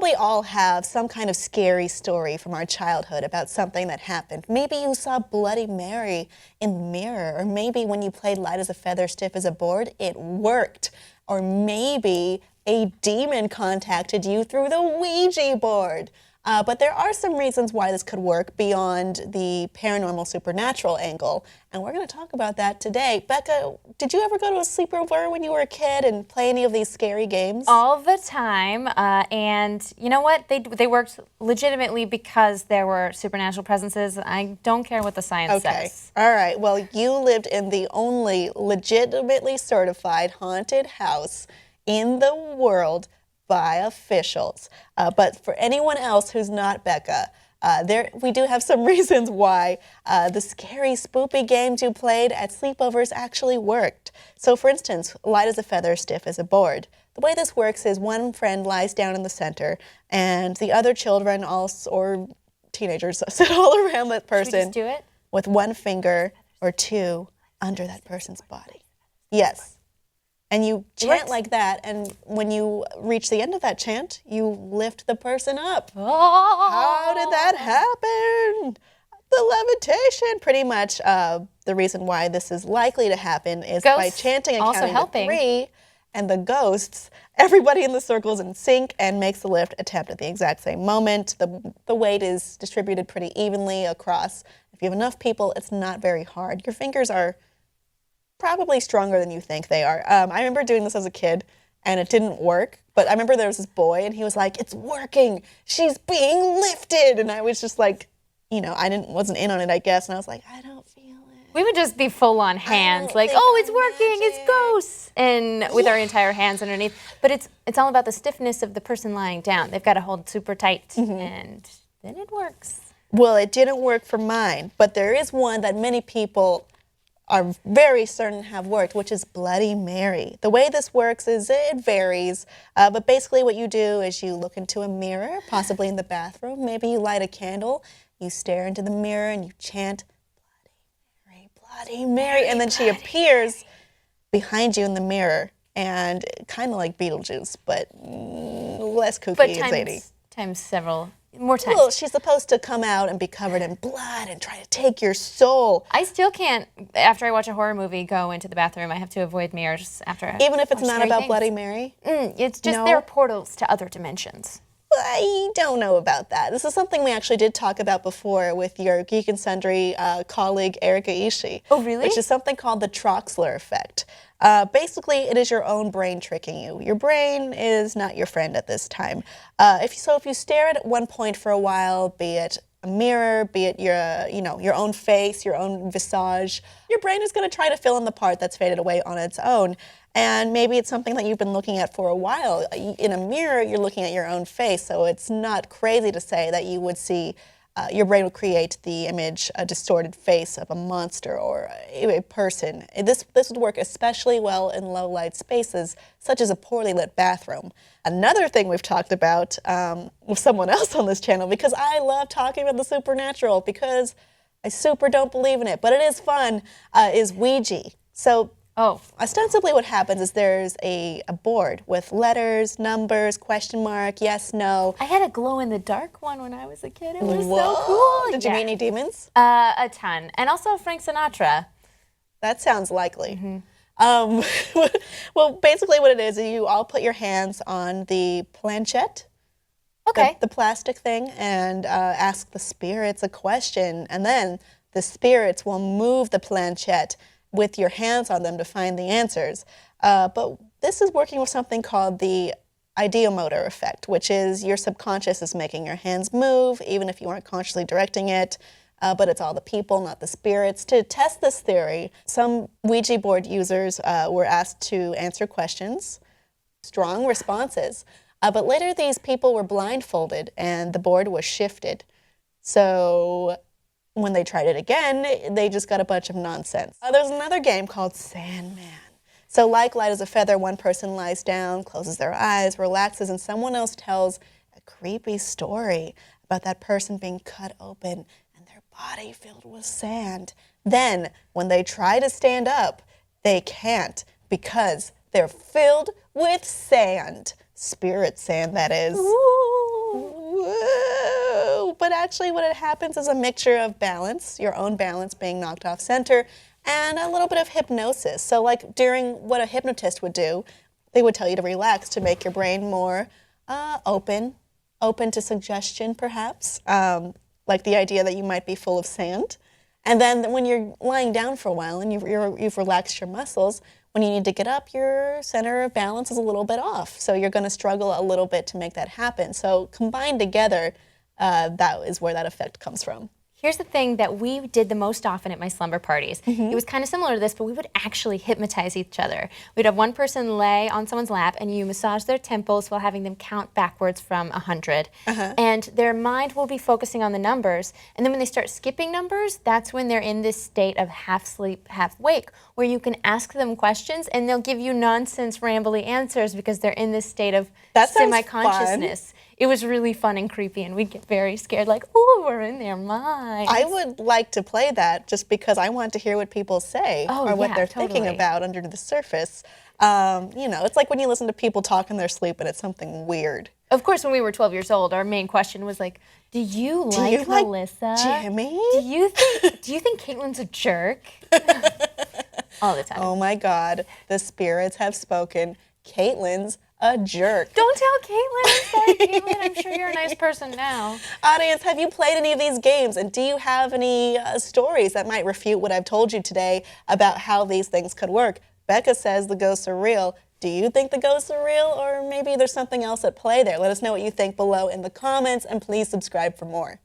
probably all have some kind of scary story from our childhood about something that happened. Maybe you saw Bloody Mary in the mirror, or maybe when you played light as a feather, stiff as a board, it worked. Or maybe a demon contacted you through the Ouija board. But there are some reasons why this could work beyond the paranormal supernatural angle, and we're going to talk about that today. Becca, did you ever go to a sleepover when you were a kid and play any of these scary games? All the time, and you know what? They worked legitimately because there were supernatural presences. I don't care what the science says. All right. Well, you lived in the only legitimately certified haunted house in the world by officials. But for anyone else who's not Becca, we do have some reasons why the scary, spoopy games you played at sleepovers actually worked. So for instance, light as a feather, stiff as a board. The way this works is one friend lies down in the center, and the other children, or teenagers, sit all around that person. Should we just do it? With one finger or two under that person's body. Yes. And you chant like that, and when you reach the end of that chant, you lift the person up. Oh. How did that happen? The levitation. Pretty much the reason why this is likely to happen is by chanting and counting to 3, and the ghosts, everybody in the circle is in sync and makes the lift attempt at the exact same moment. The weight is distributed pretty evenly across. If you have enough people, it's not very hard. Your fingers are probably stronger than you think they are. I remember doing this as a kid, and it didn't work. But I remember there was this boy, and he was like, "It's working. She's being lifted." And I was just like, I wasn't in on it, I guess. And I was like, I don't feel it. We would just be full on hands, like, "Oh, it's working. It's ghosts," and with our entire hands underneath. But it's all about the stiffness of the person lying down. They've got to hold super tight, and then it works. Well, it didn't work for mine, but there is one that many people are very certain have worked, which is Bloody Mary. The way this works is it varies, but basically what you do is you look into a mirror, possibly in the bathroom, maybe you light a candle, you stare into the mirror and you chant, "Bloody Mary, Bloody Mary," and then she appears behind you in the mirror, and kind of like Beetlejuice, but less kooky and zany. More times. Well, she's supposed to come out and be covered in blood and try to take your soul. I still can't, after I watch a horror movie, go into the bathroom. I have to avoid mirrors after. Even if it's not about Bloody Mary? It's just there are portals to other dimensions. I don't know about that. This is something we actually did talk about before with your Geek and Sundry colleague, Erica Ishii. Oh, really? Which is something called the Troxler Effect. Basically, it is your own brain tricking you. Your brain is not your friend at this time. If you stare at one point for a while, be it a mirror, be it your own face, your own visage, your brain is going to try to fill in the part that's faded away on its own. And maybe it's something that you've been looking at for a while. In a mirror, you're looking at your own face, so it's not crazy to say that you would see, your brain would create the image, a distorted face of a monster or a person. This would work especially well in low light spaces, such as a poorly lit bathroom. Another thing we've talked about with someone else on this channel, because I love talking about the supernatural, because I super don't believe in it, but it is fun, is Ouija. So ostensibly what happens is there's a board with letters, numbers, question mark, yes, no. I had a glow-in-the-dark one when I was a kid. It was so cool. Did you meet any demons? A ton. And also Frank Sinatra. That sounds likely. Well, basically what it is you all put your hands on the planchette, the plastic thing, and ask the spirits a question. And then the spirits will move the planchette with your hands on them to find the answers. But this is working with something called the ideomotor effect, which is your subconscious is making your hands move, even if you aren't consciously directing it, but it's all the people, not the spirits. To test this theory, some Ouija board users were asked to answer questions, strong responses, but later these people were blindfolded and the board was shifted. So when they tried it again, they just got a bunch of nonsense. There's another game called Sandman. So like light as a feather, one person lies down, closes their eyes, relaxes, and someone else tells a creepy story about that person being cut open and their body filled with sand. Then, when they try to stand up, they can't because they're filled with sand. Spirit sand, that is. Ooh. actually what it happens is a mixture of balance, your own balance being knocked off center, and a little bit of hypnosis. So like during what a hypnotist would do, they would tell you to relax to make your brain more open to suggestion perhaps, like the idea that you might be full of sand. And then when you're lying down for a while and you've relaxed your muscles, when you need to get up, your center of balance is a little bit off. So you're going to struggle a little bit to make that happen. So combined together, that is where that effect comes from. Here's the thing that we did the most often at my slumber parties. It was kind of similar to this, but we would actually hypnotize each other. We'd have one person lay on someone's lap, and you massage their temples while having them count backwards from 100. And their mind will be focusing on the numbers. And then when they start skipping numbers, that's when they're in this state of half sleep, half wake, where you can ask them questions, and they'll give you nonsense, rambly answers because they're in this state of semi-consciousness. It was really fun and creepy, and we'd get very scared, like, ooh, we're in their minds. I would like to play that just because I want to hear what people say or what they're thinking about under the surface. You know, it's like when you listen to people talk in their sleep and it's something weird. Of course, when we were 12 years old, our main question was like, do you like Melissa? Jimmy? Do you think Caitlin's a jerk? All the time. Oh my God, the spirits have spoken. Caitlin's a jerk. Don't tell Caitlin. I'm sorry, Caitlin. I'm sure you're a nice person now. Audience, have you played any of these games? And do you have any stories that might refute what I've told you today about how these things could work? Becca says the ghosts are real. Do you think the ghosts are real? Or maybe there's something else at play there? Let us know what you think below in the comments, and please subscribe for more.